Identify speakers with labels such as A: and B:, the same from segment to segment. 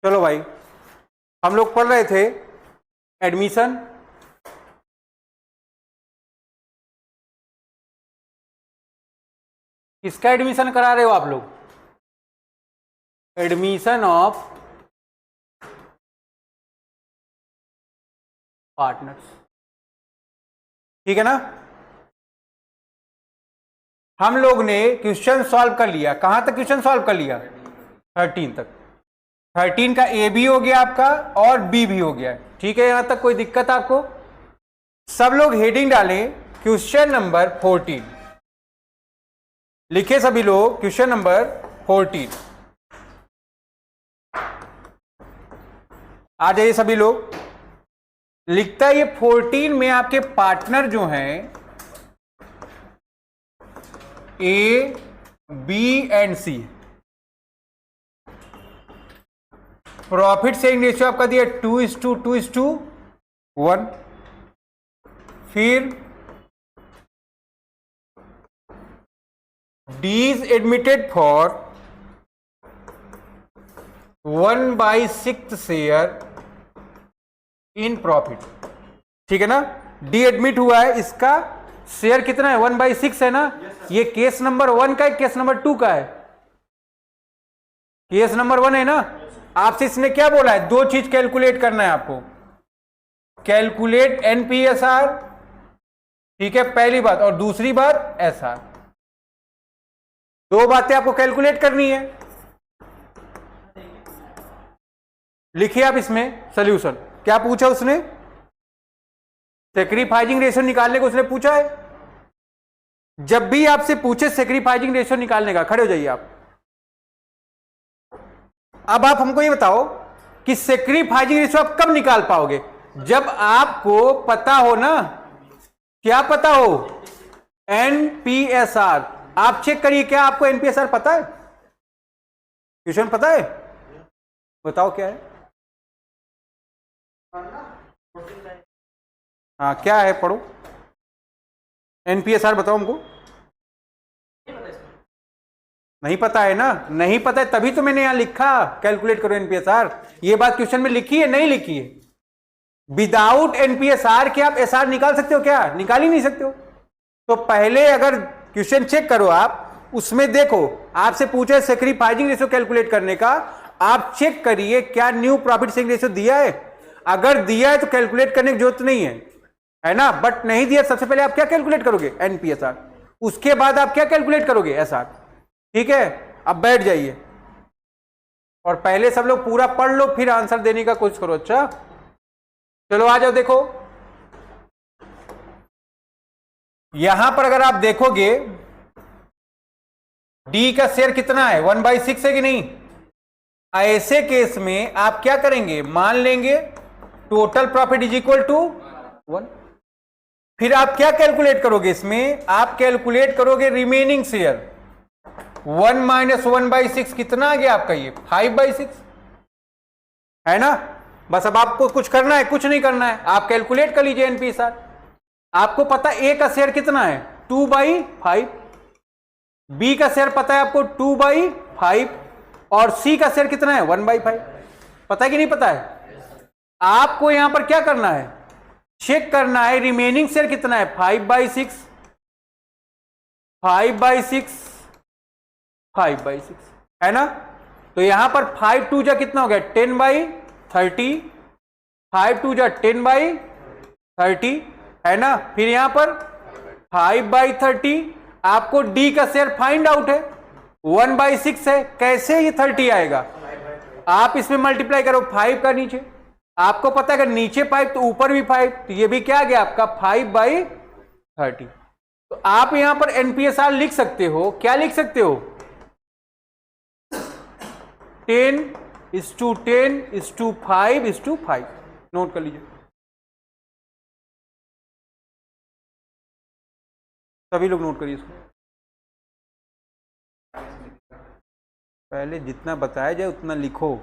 A: चलो भाई, हम लोग पढ़ रहे थे एडमिशन। किसका एडमिशन करा रहे हो आप लोग? एडमिशन ऑफ पार्टनर्स, ठीक है ना। हम लोग ने क्वेश्चन सॉल्व कर लिया। कहां तक क्वेश्चन सॉल्व कर लिया? 13 तक। 13 का ए भी हो गया आपका और बी भी हो गया, ठीक है। यहां तक कोई दिक्कत आपको? सब लोग हेडिंग डालें क्वेश्चन नंबर 14, लिखे सभी लोग क्वेश्चन नंबर 14। आ जाइए सभी लोग। लिखता है ये 14 में आपके पार्टनर जो हैं A, B and C. Profit sharing ratio आपका दिया 2:2:1। फिर D is admitted for 1/6 share in profit, ठीक है ना। डी एडमिट हुआ है, इसका शेयर कितना है? 1/6 है ना। ये केस नंबर 1 का है, केस नंबर 2 का है? केस नंबर 1 है ना। आपसे इसने क्या बोला है? दो चीज कैलकुलेट करना है आपको। कैलकुलेट एनपीएसआर, ठीक है, पहली बात। और दूसरी बात एसआर। दो बातें आपको कैलकुलेट करनी है। लिखिए आप इसमें सॉल्यूशन। क्या पूछा उसने? सैक्रिफाइसिंग रेशियो निकालने को उसने पूछा है। जब भी आपसे पूछे सैक्रिफाइसिंग रेशियो निकालने का, खड़े हो जाइए आप। अब आप हमको ये बताओ कि सैक्रिफाइसिंग रेशियो आप कब निकाल पाओगे? जब आपको पता हो ना। क्या पता हो? एनपीएसआर। आप चेक करिए, क्या आपको एनपीएसआर पता है? क्वेश्चन पता है? बताओ क्या है। हाँ, क्या है? पढ़ो। एनपीएसआर बताओ हमको। नहीं पता है ना। नहीं पता है तभी तो मैंने यहां लिखा कैलकुलेट करो एनपीएसआर। ये बात क्वेश्चन में लिखी है? नहीं लिखी है। विदाउट एनपीएसआर के आप एसआर निकाल सकते हो क्या? निकाल ही नहीं सकते हो। तो पहले अगर क्वेश्चन चेक करो आप, उसमें देखो आपसे पूछे सैक्रिफाइसिंग रेशियो कैलकुलेट करने का। आप चेक करिए क्या न्यू प्रॉफिट शेयरिंग रेशियो दिया है। अगर दिया है तो कैलकुलेट करने की जरूरत नहीं है ना। बट नहीं दिया, सबसे पहले आप क्या कैलकुलेट करोगे? एनपीएसआर। उसके बाद आप क्या कैलकुलेट करोगे? एसआर, ठीक है। अब बैठ जाइए और पहले सब लोग पूरा पढ़ लो, फिर आंसर देने का कोशिश करो। अच्छा चलो आ जाओ। देखो यहां पर अगर आप देखोगे डी का शेयर कितना है? 1/6 है कि नहीं। ऐसे केस में आप क्या करेंगे? मान लेंगे total profit is equal to 1। फिर आप क्या कैलकुलेट करोगे? इसमें आप कैलकुलेट करोगे रिमेनिंग शेयर। 1 - 1/6 कितना आ गया आपका? ये 5/6 है ना। बस अब आपको कुछ करना है? कुछ नहीं करना है, आप कैलकुलेट कर लीजिए एनपीएसआर। आपको पता ए का शेयर कितना है? 2/5। बी का शेयर पता है आपको 2/5 और सी का शेयर कितना है? 1/5। पता है कि नहीं पता है? आपको यहां पर क्या करना है? चेक करना है रिमेनिंग शेयर कितना है। 5/6, 5/6, 5/6 है ना। तो यहां पर 5 2 जा कितना हो गया? 10/30। 5 2 जा 10/30 है ना। फिर यहां पर 5/30। आपको डी का शेयर फाइंड आउट है, 1/6 है। कैसे ये 30 आएगा? आप इसमें मल्टीप्लाई करो 5 का नीचे। आपको पता है अगर नीचे 5 तो ऊपर भी 5, तो ये भी क्या आ गया आपका? 5/30। तो आप यहां पर एनपीएसआर लिख सकते हो। क्या लिख सकते हो? 10:10:5:5। नोट कर लीजिए सभी लोग, नोट करिए इसको। पहले जितना बताया जाए उतना लिखो।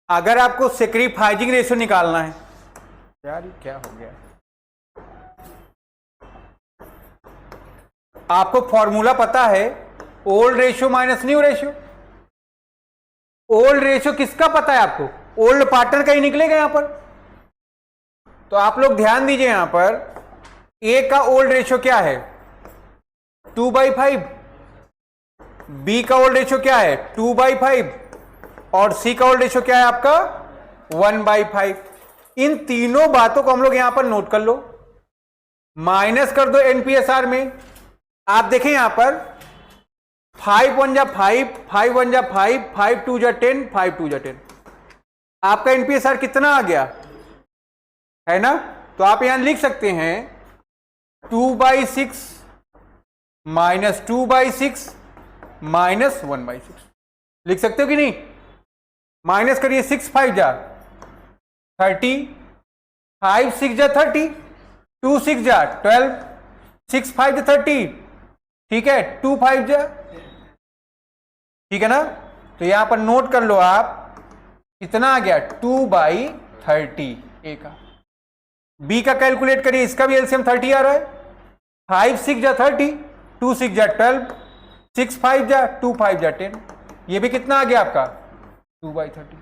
A: अगर आपको सैक्रिफाइसिंग रेशियो निकालना है, यार ये क्या हो गया, आपको फॉर्मूला पता है old ratio minus new ratio. Old ratio किसका पता है आपको? ओल्ड पार्टनर का ही निकलेगा यहां पर। तो आप लोग ध्यान दीजिए, यहां पर ए का ओल्ड रेशियो क्या है? 2/5। बी का ओल्ड रेशियो क्या है? 2/5। और सी का ओल्ड रेशियो क्या है आपका? 1/5। इन तीनों बातों को हम लोग यहां पर नोट कर लो, माइनस कर दो एनपीएसआर में। आप देखें यहां पर 5 1 जा 5, 5 1 जा 5, 5 2 जा 10, 5 2 जा 10। आपका एनपीएसआर कितना आ गया है ना? तो आप यहां लिख सकते हैं 2/6 माइनस 2/6 माइनस 1/6। लिख सकते हो कि नहीं? माइनस करिए, 6 5 जा 30, 5 6 जा 30, 2 6 जा 12, 6 5 जा 30, ठीक है, 2 5 जा, ठीक है ना? तो यहां पर नोट कर लो आप, कितना आ गया? 2/30 ए का। बी का कैलकुलेट करिए, इसका भी एलसीएम 30 आ रहा है। 5 6 जा 30, 2 6 जा 12, 6 5 जा 2 5 जा 10, ये भी कितना आ गया आपका? 2/30।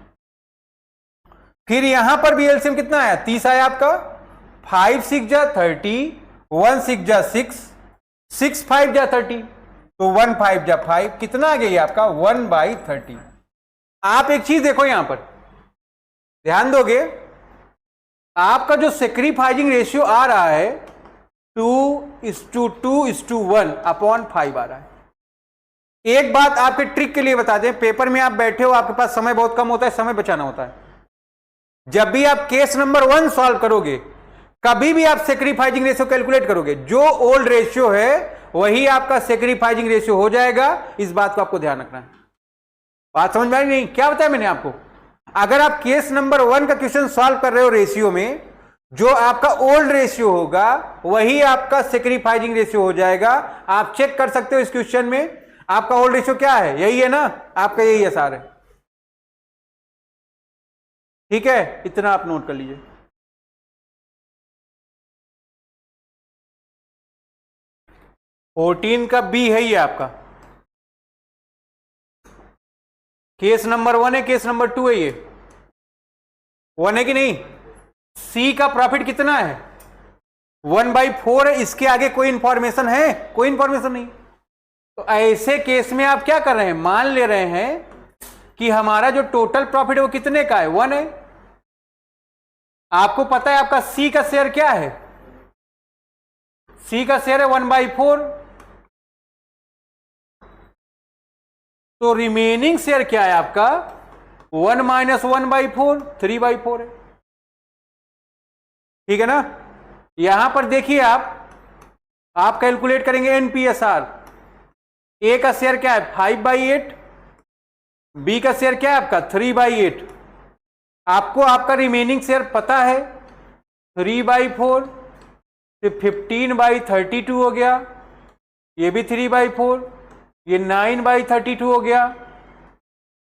A: फिर यहां पर भी एलसीएम कितना आया? 30 आया आपका। 5 6 जा 30, 1 6 जा 6, 6 5 जा 30, तो 1 5 जा 5, कितना आ गया ये आपका? 1/30। आप एक चीज देखो, यहां पर ध्यान दोगे, आपका जो सैक्रिफाइसिंग रेशियो आ रहा है 2:2:1/5 आ रहा है। एक बात आपके ट्रिक के लिए बता दें, पेपर में आप बैठे हो, आपके पास समय बहुत कम होता है, समय बचाना होता है। जब भी आप केस नंबर 1 सॉल्व करोगे, कभी भी आप सैक्रिफाइसिंग रेशियो कैलकुलेट करोगे, जो ओल्ड रेशियो है वही आपका सैक्रिफाइसिंग रेशियो हो जाएगा। इस बात को आपको ध्यान रखना है। बात समझ में आई नहीं? क्या बताया मैंने आपको? अगर आप केस नंबर 1 का क्वेश्चन सॉल्व कर रहे हो रेशियो में, जो आपका ओल्ड रेशियो होगा वही आपका सैक्रिफाइसिंग रेशियो हो जाएगा। आप चेक कर सकते हो इस क्वेश्चन में आपका ओल्ड रेशियो क्या है, यही है ना आपका, यही है सारे, ठीक है? इतना आप नोट कर लीजिए। फोर्टीन का बी है ये आपका, केस नंबर 1 है, केस नंबर 2 है, ये 1 है कि नहीं? सी का प्रॉफिट कितना है? 1/4 है। इसके आगे कोई इंफॉर्मेशन है? कोई इंफॉर्मेशन नहीं। तो ऐसे केस में आप क्या कर रहे हैं? मान ले रहे हैं कि हमारा जो टोटल प्रॉफिट है वो कितने का है? 1 है। आपको पता है आपका सी का शेयर क्या है? सी का शेयर है 1/4। तो रिमेनिंग शेयर क्या है आपका? 1 - 1/4, 3/4 है, ठीक है ना? यहां पर देखिए, आप कैलकुलेट करेंगे एनपीएसआर। ए का शेयर क्या है? 5/8। बी का शेयर क्या है आपका? 3/8। आपको आपका रिमेनिंग शेयर पता है 3/4, फिर 15/32 हो गया, ये भी 3/4, ये 9/32 हो गया।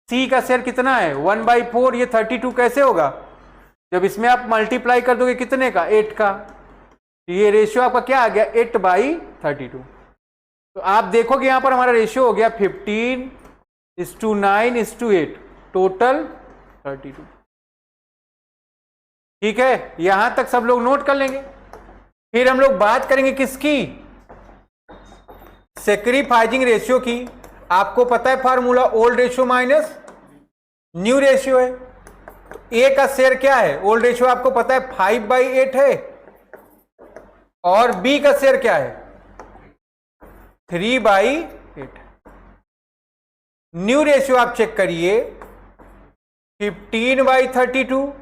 A: सी का शेयर कितना है? 1/4, ये 32 कैसे होगा? जब इसमें आप मल्टीप्लाई कर दोगे कितने का? 8 का। तो ये रेशियो आपका क्या आ गया? 8/32। तो आप देखोगे यहां पर हमारा रेशियो हो गया 15:9:8, टोटल 32, ठीक है? यहां तक सब लोग नोट कर लेंगे। फिर हम लोग बात करेंगे किसकी? सैक्रिफाइसिंग रेशियो की। आपको पता है formula old ratio minus new ratio है। तो ए का शेयर क्या है? ओल्ड रेशियो आपको पता है 5/8 है, और बी का शेयर क्या है? 3/8। न्यू रेशियो आप चेक करिए 15/32,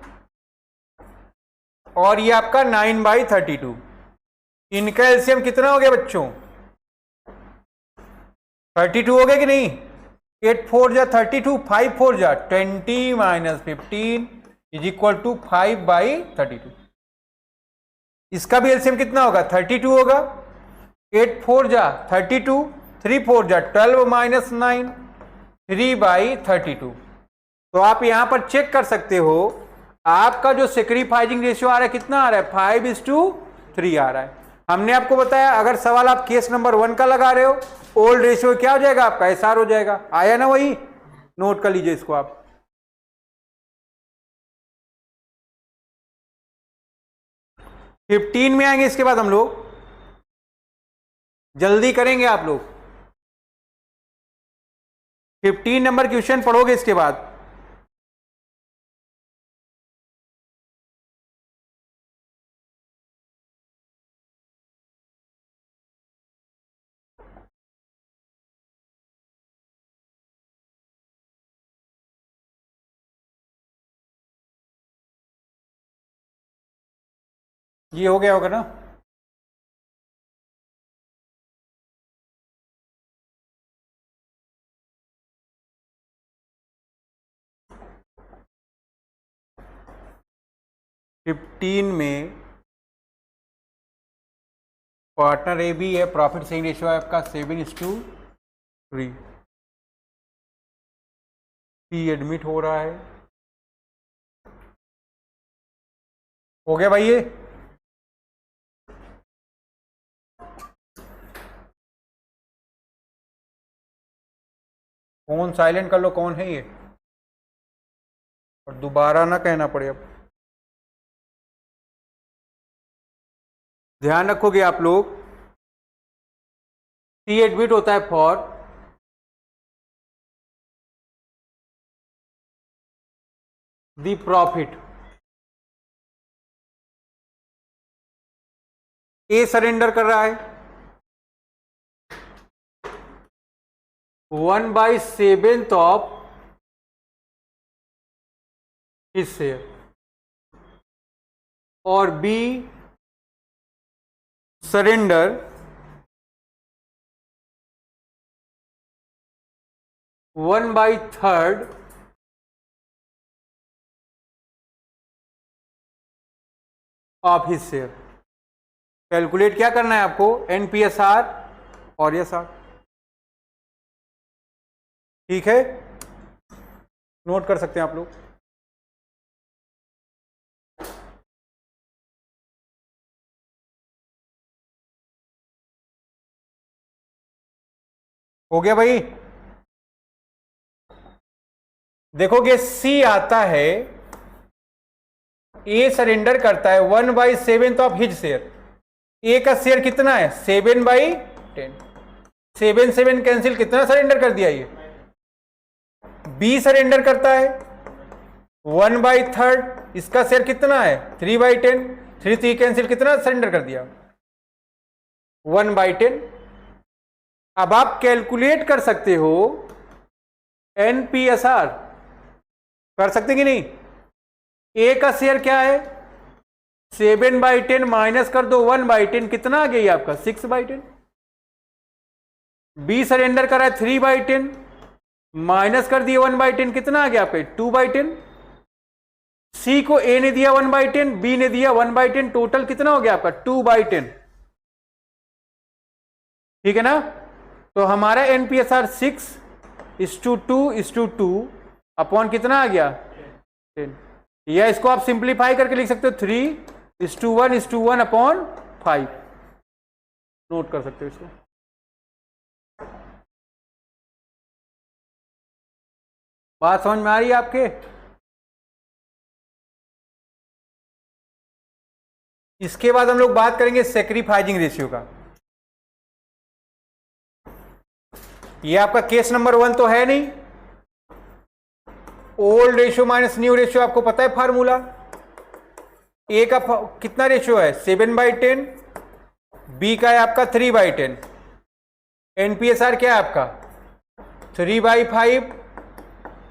A: और ये आपका 9/32। इनका एलसीएम कितना हो गया बच्चों? 32 हो गया कि नहीं? 8 4 जा 32, 5 4 जा 20 - 15 = 5/32। इसका भी एलसीएम कितना होगा? 32 होगा। 8 4 जा 32, 3 4 जा 12 - 9, 3/32। तो आप यहां पर चेक कर सकते हो, आपका जो सेक्रीफाइजिंग रेशियो आ रहा है कितना आ रहा है, 5:3 आ रहा है। हमने आपको बताया अगर सवाल आप केस नंबर 1 का लगा रहे हो, ओल्ड रेशियो क्या हो जाएगा आपका, SR हो जाएगा। आया ना, वही नोट कर लीजिए इसको आप। फिर 15 में आएंगे, इसके बाद हम लोग जल्दी करेंगे। आप लोग 15 नंबर क्वेश्चन पढ़ोगे इसके बाद। ये हो गया होगा ना। फिफ्टीन में पार्टनर ए बी है, प्रॉफिट सेलिंग रेशियो है आपका 7:3। सी एडमिट हो रहा है। हो गया भाई ये। फोन साइलेंट कर लो, कौन है ये, और दोबारा ना कहना पड़े। अब ध्यान रखोगे आप लोग, सी एडमिट होता है for the profit, A surrender कर रहा है 1/7 ऑफ हिज शेयर, और B surrender 1/3 of his share. Calculate क्या करना है आपको, NPSR और SR। ठीक है, नोट कर सकते हैं आप लोग। हो गया भाई। देखोगे सी आता है, ए सरेंडर करता है 1/7 ऑफ हिज शेयर। ए का शेयर कितना है, 7/10। 7 कैंसिल, कितना सरेंडर कर दिया ये। बी सरेंडर करता है 1/3, इसका शेयर कितना है 3/10। 3 कैंसिल, कितना सरेंडर कर दिया 1/10। अब आप कैलकुलेट कर सकते हो NPSR, कर सकते कि नहीं। ए का शेयर क्या है 7/10, माइनस कर दो 1/10, कितना आ गया आपका 6/10। बी सरेंडर करा है 3/10, माइनस कर दिया 1/10, कितना आ गया आपका 2/10। सी को ए ने दिया 1/10, बी ने दिया 1/10, टोटल कितना हो गया आपका 2/10। ठीक है ना। तो हमारा NPSR 6:2:2 अपॉन कितना आ गया 10। या इसको आप सिंप्लीफाई करके लिख सकते हो 3:1:1 अपॉन 5। नोट कर सकते हो इसको। बात समझ में आ रही है आपके। इसके बाद हम लोग बात करेंगे सेक्रीफाइजिंग रेशियो का। ये आपका केस नंबर 1 तो है नहीं। Old ratio minus new ratio आपको पता है फार्मूला। ए का कितना रेशियो है 7/10, बी का है आपका 3/10। NPSR क्या है आपका 3/5,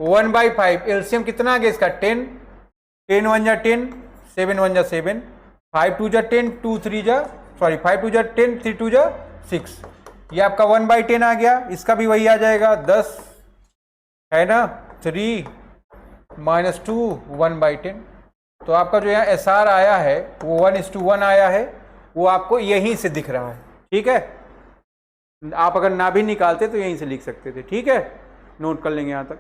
A: 1/5। एलसीएम कितना आ गया इसका 10। 10 1 जा 10, 7 1 जा 7, 5 2 जा 10, 2 3 जा 5 2 जा 10, 3 2 जा 6। ये आपका 1/10 आ गया। इसका भी वही आ जाएगा 10 है ना, 3 - 2 1/10। तो आपका जो यहाँ SR आया है वो 1:1 आया है, वो आपको यहीं से दिख रहा है। ठीक है, आप अगर ना भी निकालते तो यहीं से लिख सकते थे। ठीक है, नोट कर लेंगे यहाँ तक।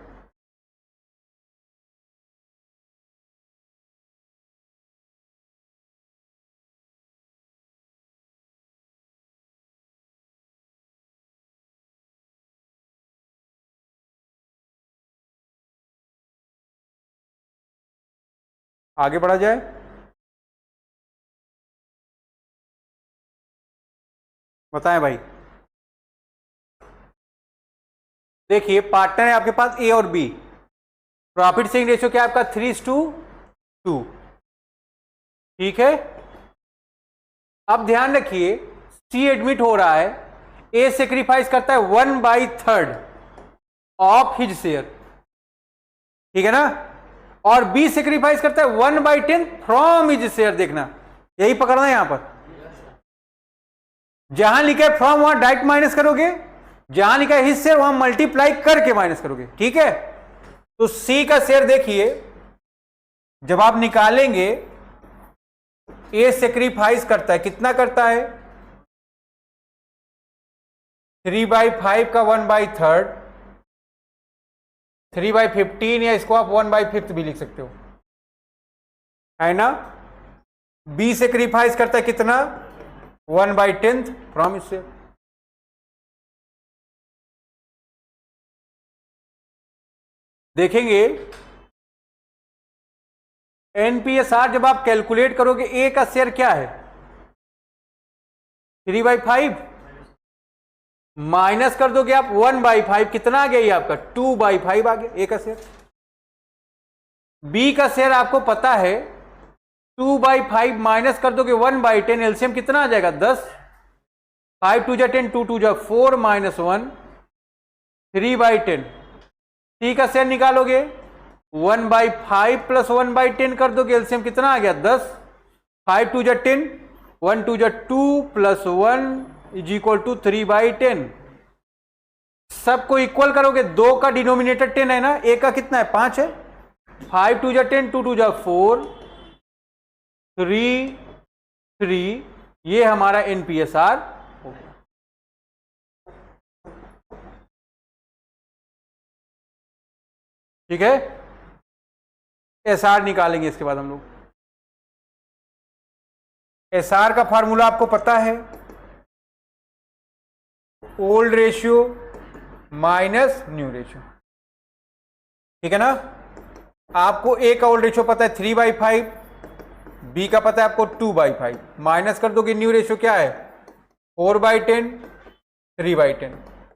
A: आगे बढ़ा जाए। बताएं भाई। देखिए पार्टनर है आपके पास ए और बी, प्रॉफिट शेयरिंग रेशियो क्या है आपका 3:2। ठीक है, अब ध्यान रखिए सी एडमिट हो रहा है, ए सेक्रीफाइस करता है 1/3 ऑफ हिज शेयर, ठीक है ना, और बी सेक्रीफाइस करता है 1/10 फ्रॉम हिज शेयर। देखना यही पकड़ना है यहां पर, जहां लिखा है फ्रॉम वहां डायरेक्ट माइनस करोगे, जहां लिखा है हिज शेयर वहां मल्टीप्लाई करके माइनस करोगे। ठीक है, तो सी का शेयर देखिए जब आप निकालेंगे, ए सेक्रीफाइस करता है, कितना करता है 3/5 का 1/3, 3/15, या इसको आप 1/5 भी लिख सकते हो, है ना। बी सेक्रीफाइस करता है कितना 1/10 फ्रॉम इससे। देखेंगे एनपीएसआर जब आप कैलकुलेट करोगे, ए का शेयर क्या है 3/5, माइनस कर दोगे आप 1/5, कितना आ गया ये आपका 2/5 आ गया ए का शेयर। बी का शेयर आपको पता है 2/5 माइनस कर दोगे 1/10, एलसीएम कितना आ जाएगा 10, 5 2 जा 10, 2 2 जा 4 -1 3/10। सी का शेयर निकालोगे 1/5 प्लस 1/10 कर दोगे, एलसीएम कितना आ गया 10, 5 2 जा 10, 1 2 जा 2 प्लस 1 इज इक्वल टू 3/10। सबको इक्वल करोगे, 2 का डिनोमिनेटर 10 है ना, ए का कितना है 5 है, 5 2 जा 10, 2 2 जा 4 3 3, ये हमारा एनपीएसआर हो गया। ठीक है, एसआर निकालेंगे इसके बाद हम लोग। एसआर का फार्मूला आपको पता है, old ratio minus new ratio, ठीक है ना। आपको ए का ओल्ड रेशियो पता है 3/5, बी का पता है आपको 2/5, माइनस कर दोगे न्यू रेशियो क्या है 4/10 3/10,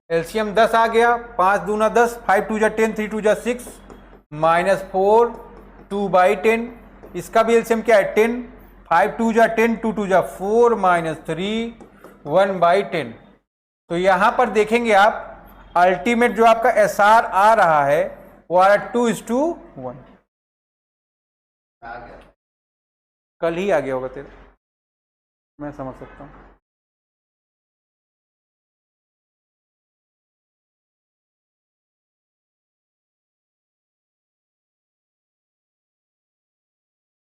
A: एलसीएम 10 आ गया, 5 दूना 10, 5 2 जा 10, 3 2 जा 6 -4 2/10, इसका भी एलसीएम क्या है 10, 5 2 जा 10, 2 2 जा 4 -3 1/10। तो यहां पर देखेंगे आप अल्टीमेट जो आपका एसआर आ रहा है वो आ रहा है 2:1। कल ही आ गया होगा तेरे, मैं समझ सकता हूं।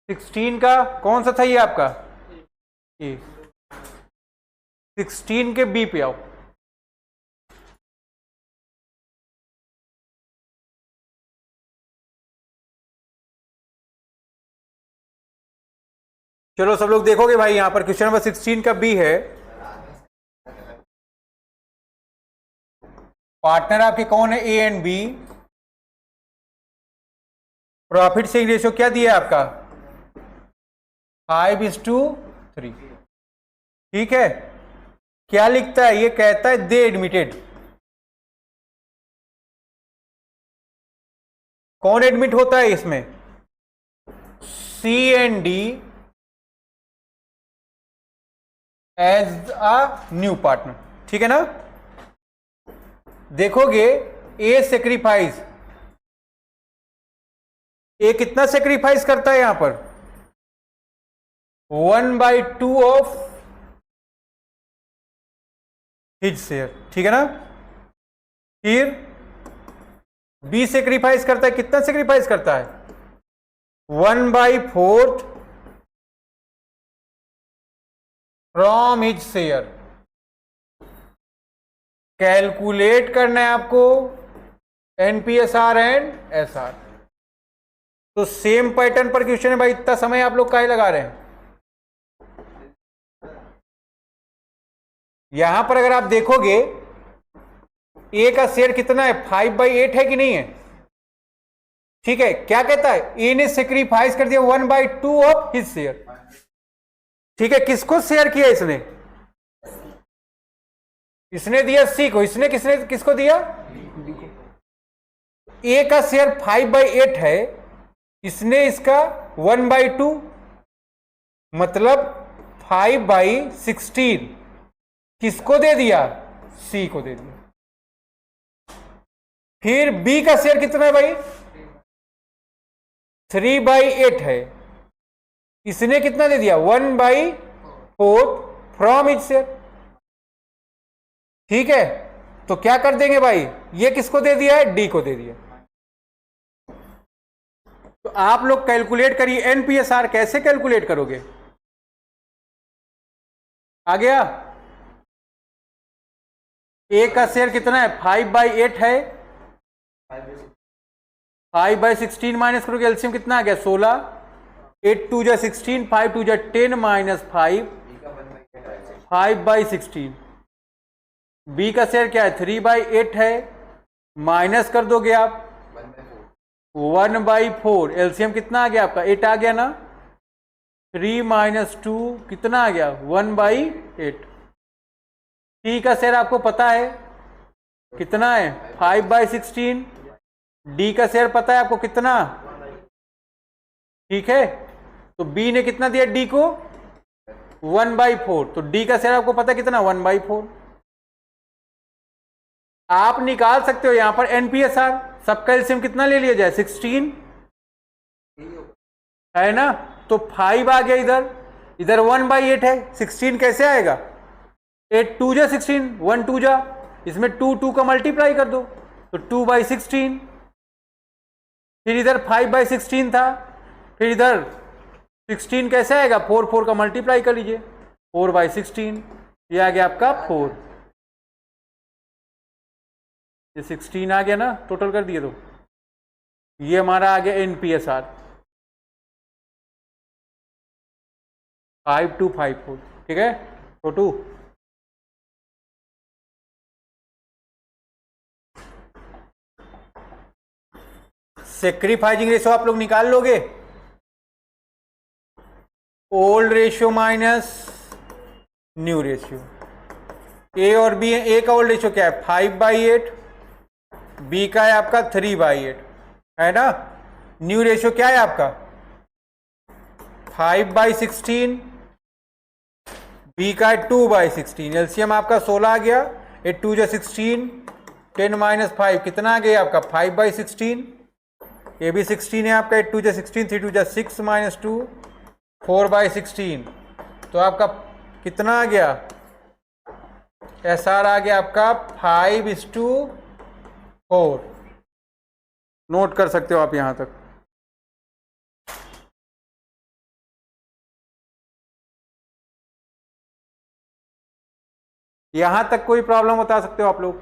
A: सिक्सटीन का कौन सा था ये आपका ए, 16 के बी पे आओ। चलो सब लोग देखोगे भाई, यहां पर क्वेश्चन नंबर 16 का बी है। पार्टनर आपके कौन है A and B, profit sharing ratio क्या दिया है आपका 5:3। ठीक है, क्या लिखता है ये, कहता है दे एडमिटेड। कौन एडमिट होता है इसमें C and D as a new partner, ठीक है ना। देखोगे ए सेक्रीफाइस, ए कितना सेक्रीफाइस करता है यहां पर 1/2 ऑफ हिज शेयर, ठीक है ना। फिर बी सेक्रीफाइस करता है, कितना सेक्रीफाइस करता है 1/4 फ्रॉम हिज शेयर। कैलकुलेट करना है आपको एनपीएसआर एंड एसआर। तो सेम पैटर्न पर क्वेश्चन है भाई, इतना समय आप लोग काहे लगा रहे हैं। यहां पर अगर आप देखोगे ए का शेयर कितना है 5/8 है कि नहीं है, ठीक है, क्या कहता है, ए ने सेक्रीफाइस कर दिया 1/2 ऑफ हिज शेयर। ठीक है, किसको शेयर किया इसने? इसने दिया सी को, इसने किसको दिया? डी को। ए का शेयर 5/8 है, इसने इसका 1/2 मतलब 5/16 किसको दे दिया? सी को दे दिया। फिर बी का शेयर कितना है भाई? 3/8 है, इसने कितना दे दिया? 1/4 फ्रॉम इज शेयर। ठीक है, तो क्या कर देंगे भाई, ये किसको दे दिया है? डी को दे दिया। तो आप लोग कैलकुलेट करिए एनपीएसआर, कैसे कैलकुलेट करोगे? आ गया? ए का शेयर कितना है? 5/8 है, 5/16 माइनस करोगे, एलसीएम कितना आ गया? 16, 8 2 जा 16, 5 2 जा 10 माइनस 5/16। बी का शेयर क्या है? 3/8 है, माइनस कर दोगे आप 1/4, एलसीएम कितना आ गया आपका? 8 आ गया ना। 3 - 2 कितना आ गया? 1/8। टी का शेयर आपको पता है कितना है? 5/16। डी का शेयर पता है आपको कितना? ठीक है, तो बी ने कितना दिया डी को? 1/4। तो डी का शेयर आपको पता है कितना? 1/4। आप निकाल सकते हो यहां पर एनपीएसआर, सबका एलसीएम कितना ले लिया जाए? 16 है ना। तो 5 आ गया इधर, इधर 1/8 है, 16 कैसे आएगा? 8 2 जा 16, 1 2 जा, इसमें 2 2 का मल्टीप्लाई कर दो तो 2/16। फिर इधर 5/16 था, फिर इधर 16 कैसे आएगा? 4 4 का मल्टीप्लाई कर लीजिए, 4/16, ये आ गया आपका 4। ये 16 आ गया ना, टोटल कर दिए तो ये हमारा आ गया एनपीएसआर 5254। ठीक है, छोटू सेक्रीफाइसिंग रेशियो आप लोग निकाल लोगे। Old ratio minus new ratio, A और बी है। ए का ओल्ड रेशियो क्या है? 5/8, बी का है आपका 3/8 है ना। न्यू रेशियो क्या है आपका? 5/16, बी का है 2/16। एलसीएम आपका 16 आ गया, 8 2 जा 16, 10 माइनस 5 कितना आ गया आपका? 5/16। ये भी 16 है आपका, 8 2 जा 16, 3 2 जा 6 माइनस 2, 4/16। तो आपका कितना आ गया? एसआर आ गया आपका 5:4। नोट कर सकते हो आप यहां तक। यहां तक कोई प्रॉब्लम बता सकते हो आप लोग?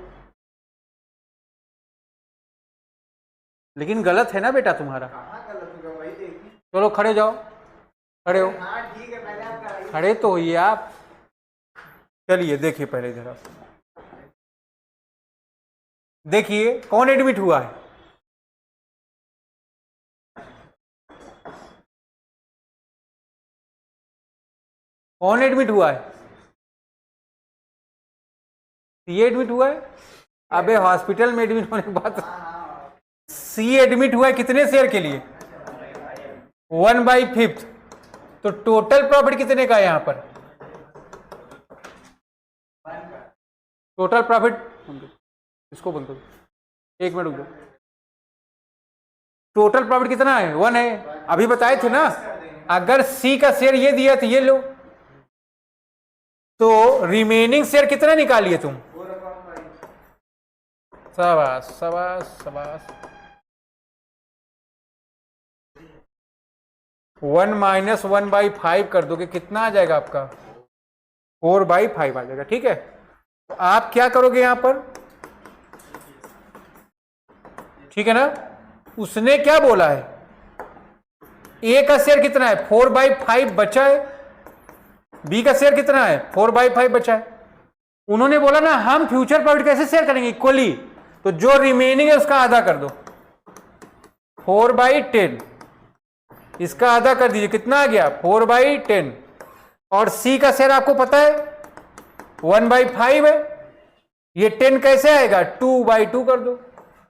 A: लेकिन गलत है ना बेटा तुम्हारा। चलो खड़े जाओ, खड़े हो। खड़े तो होइए आप। चलिए देखिए पहले जरा, देखिए कौन एडमिट हुआ है? कौन एडमिट हुआ है? सी एडमिट हुआ है। अबे हॉस्पिटल में एडमिट होने के बाद सी एडमिट हुआ है कितने शेयर के लिए? 1/5। तो टोटल प्रॉफिट कितने का है यहां पर? टोटल प्रॉफिट, इसको बंद करो, 1 मिनट रुक जाओ। टोटल प्रॉफिट कितना है? 1 है, अभी बताए थे ना। अगर सी का शेयर ये दिया तो ये लो, तो रिमेनिंग शेयर कितना निकालिए तुम? शाबाश शाबाश शाबाश। 1 - 1/5 कर दोगे, कितना आ जाएगा आपका? 4/5 आ जाएगा। ठीक है, तो आप क्या करोगे यहां पर? ठीक है ना, उसने क्या बोला है? ए का शेयर कितना है? 4/5 बचा है। बी का शेयर कितना है? 4/5 बचा है। उन्होंने बोला ना हम फ्यूचर प्रॉफिट कैसे शेयर करेंगे? इक्वली। तो जो रिमेनिंग है उसका आधा कर दो। 4/10, इसका आधा कर दीजिए, कितना आ गया 4/10। और C का शेयर आपको पता है 1/5 है, ये 10 कैसे आएगा 2/2 कर दो,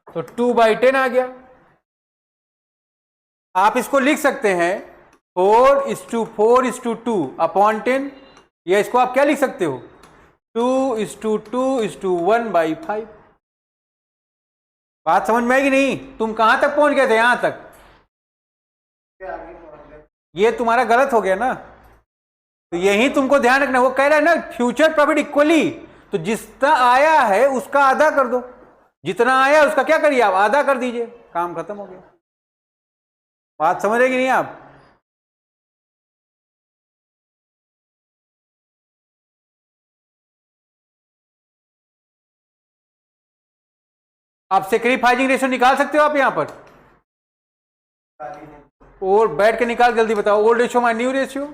A: तो 2/10 आ गया। आप इसको लिख सकते हैं 4:4:2 अपॉन 10, या इसको आप क्या लिख सकते हो 2:2:1/5। बात समझ में आएगी नहीं? तुम कहां तक पहुंच गए थे? यहां तक। ये तुम्हारा गलत हो गया ना, तो यही तुमको ध्यान रखना। वो कह रहा है ना फ्यूचर प्रॉफिट इक्वली, तो जितना आया है उसका आधा कर दो, जितना आया उसका क्या करिए आप आधा कर दीजिए, काम खत्म हो गया। बात समझ रहे कि नहीं आप? आप सेक्रीफाइसिंग रेशियो निकाल सकते हो आप यहां पर, और बैठ के निकाल, जल्दी बताओ। Old ratio my new ratio,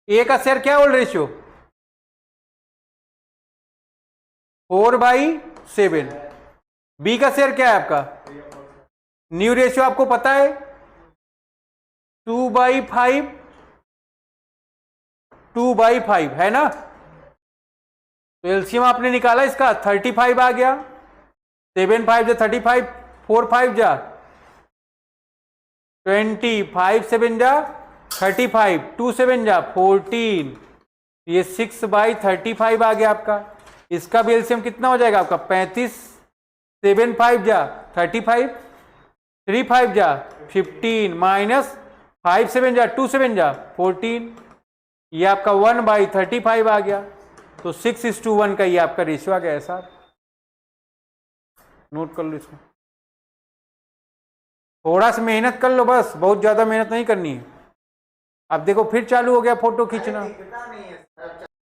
A: A का शेयर क्या ओल्ड रेशियो 4/7, बी का शेयर क्या है आपका न्यू रेशियो आपको पता है 2/5, 2/5 है ना। तो एलसीएम आपने निकाला इसका 35 आ गया, 7/5 जा 35, 4/5 जा 20, 5/7 जा 35, 2/7 जा 14, ये 6/35 आ गया आपका। इसका भी एलसीएम कितना हो जाएगा आपका 35, 7/5 जा 35, 3/5 जा 15 माइनस 5/7 जा 2/7 जा 14, ये आपका 1/35 आ गया। तो 6:1 का ये आपका रेशियो आ गया है साहब, नोट कर लो इसको। थोड़ा सा मेहनत कर लो बस, बहुत ज्यादा मेहनत नहीं करनी है। अब देखो फिर चालू हो गया फोटो खींचना।